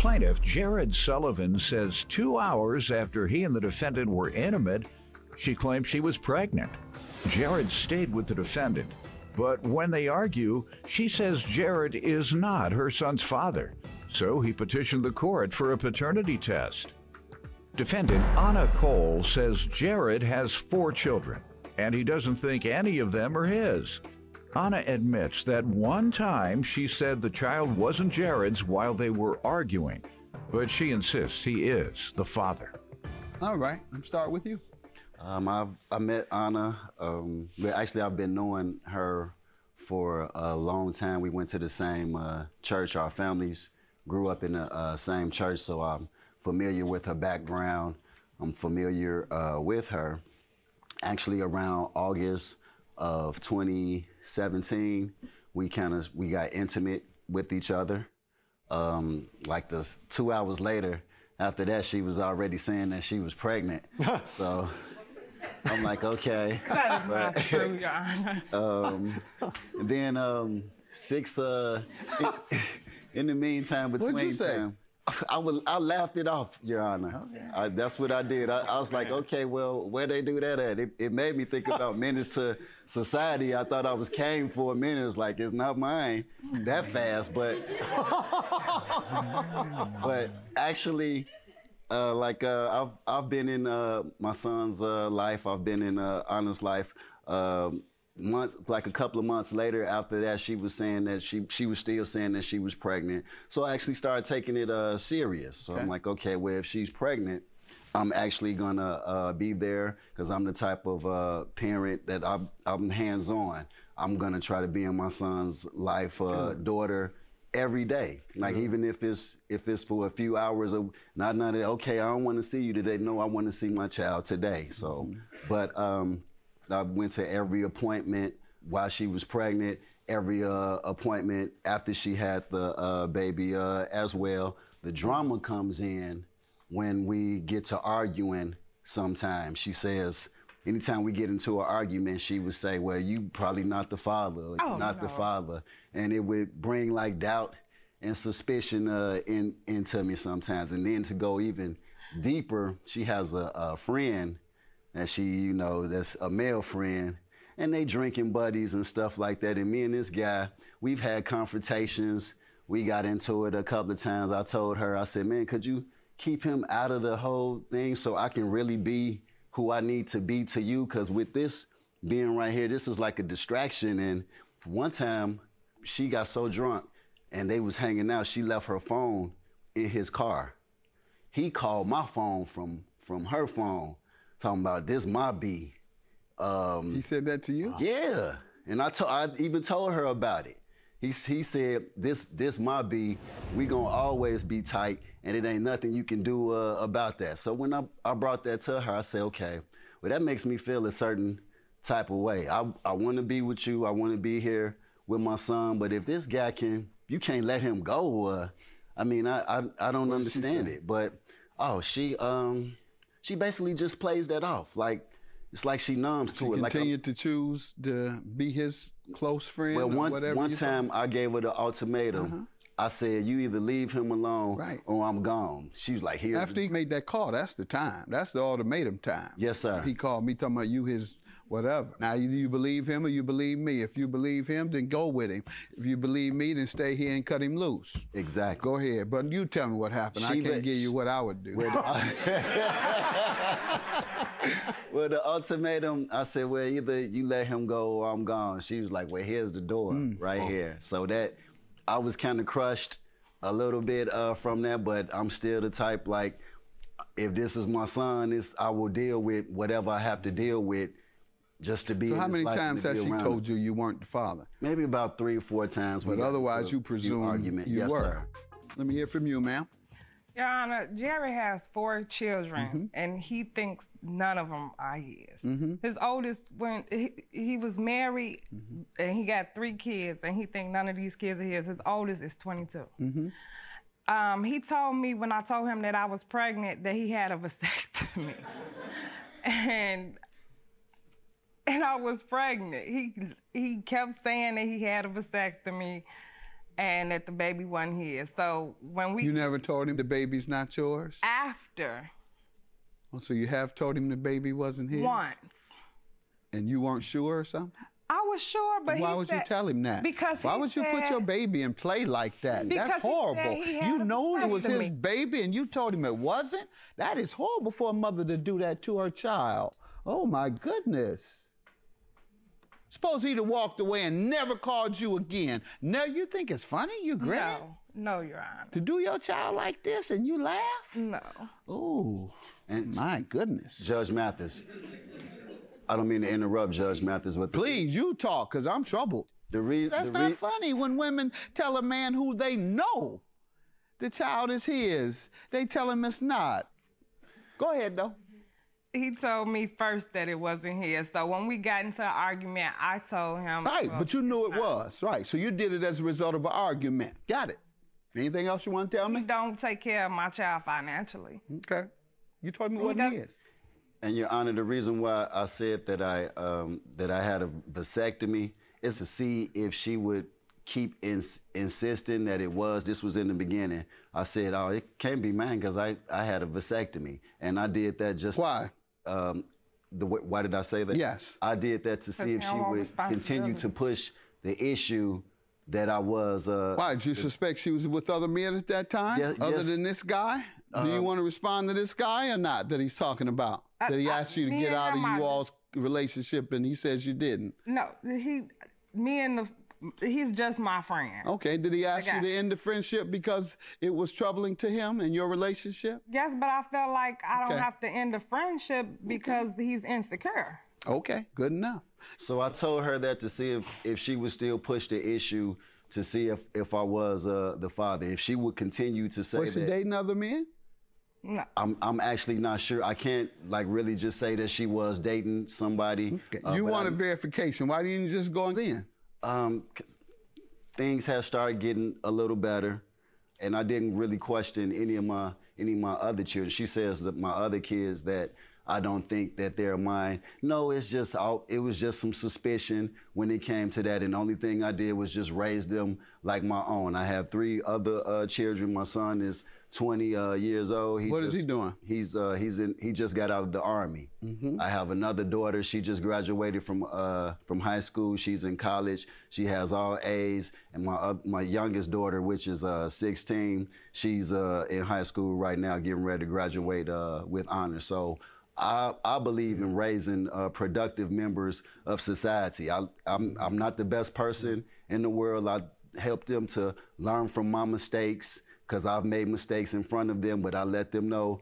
plaintiff, Jared Sullivan, says 2 hours after he and the defendant were intimate, she claimed she was pregnant. Jared stayed with the defendant, but when they argue, she says Jared is not her son's father, so he petitioned the court for a paternity test. Defendant Anna Cole says Jared has 4 children, and he doesn't think any of them are his. Anna admits that one time she said the child wasn't Jared's while they were arguing, but she insists he is the father. All right, let's start with you. I met Anna. Actually, I've been knowing her for a long time. We went to the same church. Our families grew up in the same church, so I'm familiar with her background. I'm familiar with her. Actually, around August of 2017, we got intimate with each other. Like 2 hours later, after that, she was already saying that she was pregnant. So I'm like, okay. That is not true, y'all. Then in the meantime, between What'd you say? time, I laughed it off, Your Honor. Okay. That's what I did. I was like, okay, well, where they do that at? It made me think about menace to society. I thought I was cane for a minute. It was like, it's not mine that fast, but actually, I've been in my son's life. I've been in Anna's life. Like a couple of months later, after that, she was saying that she was still saying that she was pregnant. So I actually started taking it serious. So I'm like, okay, well, if she's pregnant, I'm actually gonna be there because I'm the type of parent that I'm hands-on. I'm gonna try to be in my son's life, daughter, every day. Like even if it's for a few hours, of not okay, I don't want to see you today. No, I want to see my child today. So, but I went to every appointment while she was pregnant, every appointment after she had the baby as well. The drama comes in when we get to arguing sometimes. She says, anytime we get into an argument, she would say, well, you probably not the father, or you're not the father. And it would bring like doubt and suspicion into me sometimes. And then to go even deeper, she has a friend that that's a male friend, and they drinking buddies and stuff like that. And me and this guy, we've had confrontations. We got into it a couple of times. I told her, I said, man, could you keep him out of the whole thing so I can really be who I need to be to you? Because with this being right here, this is like a distraction. And one time, she got so drunk and they was hanging out, she left her phone in his car. He called my phone from her phone, talking about this my B. He said that to you? Yeah, and I even told her about it. He said, this my B, we gonna always be tight, and it ain't nothing you can do about that. So when I brought that to her, I said, okay, well that makes me feel a certain type of way. I wanna be with you, I wanna be here with my son, but if this guy you can't let him go, I mean, I don't understand it. But, she basically just plays that off. Like, it's like she numbs to it. She continued to choose to be his close friend or whatever. One time I gave her the ultimatum. I said, you either leave him alone or I'm gone. She was like, here. After he made that call, that's the time. That's the ultimatum time. Yes, sir. He called me talking about you his whatever. Now, either you believe him or you believe me. If you believe him, then go with him. If you believe me, then stay here and cut him loose. Exactly. Go ahead. But you tell me what happened. I can't give you what I would do. Well, the ultimatum, I said, well, either you let him go or I'm gone. She was like, well, here's the door here. So that, I was kind of crushed a little bit from that, but I'm still the type, like, if this is my son, I will deal with whatever I have to deal with just to be in his life. So how many times has she told you you weren't the father? Maybe about 3 or 4 times. But otherwise, you presume you were. Sir. Let me hear from you, ma'am. Your Honor, Jerry has 4 children, and he thinks none of them are his. His oldest, when he was married, and he got 3 kids, and he thinks none of these kids are his. His oldest is 22. He told me when I told him that I was pregnant that he had a vasectomy. and I was pregnant. He kept saying that he had a vasectomy. and that the baby wasn't his. So when we... You never told him the baby's not yours? After. Oh, so you have told him the baby wasn't his? Once. And you weren't sure or something? I was sure, but why would you tell him that? Because why would you put your baby in play like that? That's horrible. You know it was his baby and you told him it wasn't? That is horrible for a mother to do that to her child. Oh my goodness. Suppose he'd have walked away and never called you again. Now you think it's funny? You grinning? No, Your Honor. To do your child like this and you laugh? No. Oh, and my goodness. Judge Mathis, I don't mean to interrupt, Judge Mathis, but please, you talk, because I'm troubled. That's not funny when women tell a man who they know the child is his. They tell him it's not. Go ahead, though. He told me first that it wasn't his. So when we got into an argument, I told him. Right, but you knew it was. Right, so you did it as a result of an argument. Got it. Anything else you want to tell me? He don't take care of my child financially. Okay. You told me what it is. And Your Honor, the reason why I said that I had a vasectomy is to see if she would keep insisting that this was in the beginning. I said, oh, it can't be mine because I had a vasectomy. And I did that just... Why? Why did I say that? Yes. I did that to see if she would continue to push the issue that I was... Why, did you suspect she was with other men at that time? Other than this guy? Do you want to respond to this guy or not that he's talking about? That he asked you to get out of you all's relationship and he says you didn't? No, he's just my friend. Okay, did he ask you to end the friendship because it was troubling to him in your relationship? Yes, but I felt like I don't have to end the friendship because he's insecure. Okay, good enough. So I told her that to see if she would still push the issue to see if I was the father, if she would continue to say that. Was she dating other men? No. I'm actually not sure. I can't really just say that she was dating somebody. Okay. You wanted verification. Why didn't you just go in? Things have started getting a little better, and I didn't really question any of my other children. She says that my other kids that I don't think that they're mine. No, it was just some suspicion when it came to that, and the only thing I did was just raise them like my own. I have 3 other children. My son is 20 years old. What is he doing? He just got out of the Army. Mm-hmm. I have another daughter. She just graduated from high school. She's in college. She has all A's. And my youngest daughter, which is 16, she's in high school right now, getting ready to graduate with honors. So I believe in raising productive members of society. I'm not the best person in the world. I help them to learn from my mistakes, because I've made mistakes in front of them, but I let them know,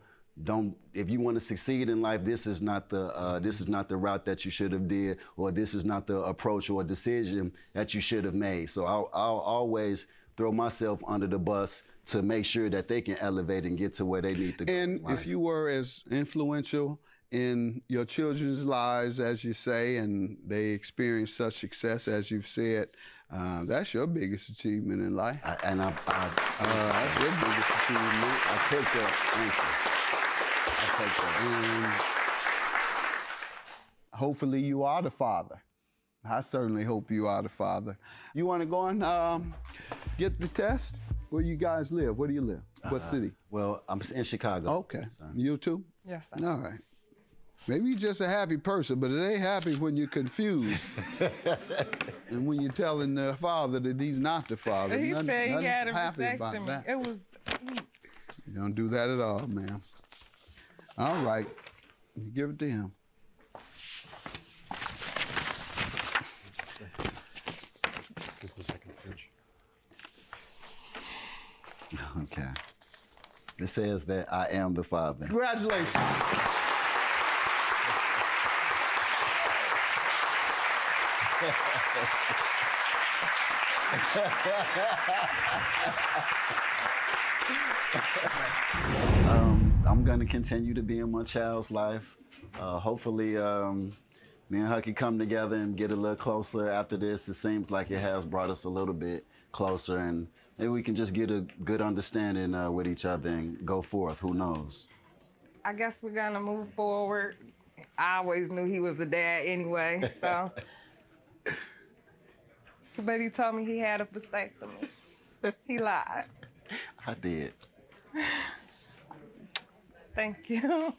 if you want to succeed in life, this is not the route that you should have did, or this is not the approach or decision that you should have made. So I'll always throw myself under the bus to make sure that they can elevate and get to where they need to go. And if you were as influential in your children's lives, as you say, and they experienced such success as you've said, that's your biggest achievement in life. That's your biggest achievement. I take that. Thank you. I take that. Hopefully you are the father. I certainly hope you are the father. You want to go and get the test? Where you guys live? Where do you live? What city? Well, I'm in Chicago. Okay. You too? Yes, sir. All right. Maybe you're just a happy person, but it ain't happy when you're confused. And when you're telling the father that he's not the father. He said he had a happy about that. It was... You don't do that at all, ma'am. All right. You give it to him. This is the second page. Okay. It says that I am the father. Congratulations. I'm going to continue to be in my child's life. Hopefully, me and her can come together and get a little closer after this. It seems like it has brought us a little bit closer, and maybe we can just get a good understanding with each other and go forth. Who knows? I guess we're going to move forward. I always knew he was the dad anyway, so. But he told me he had a vasectomy. He lied. I did. Thank you.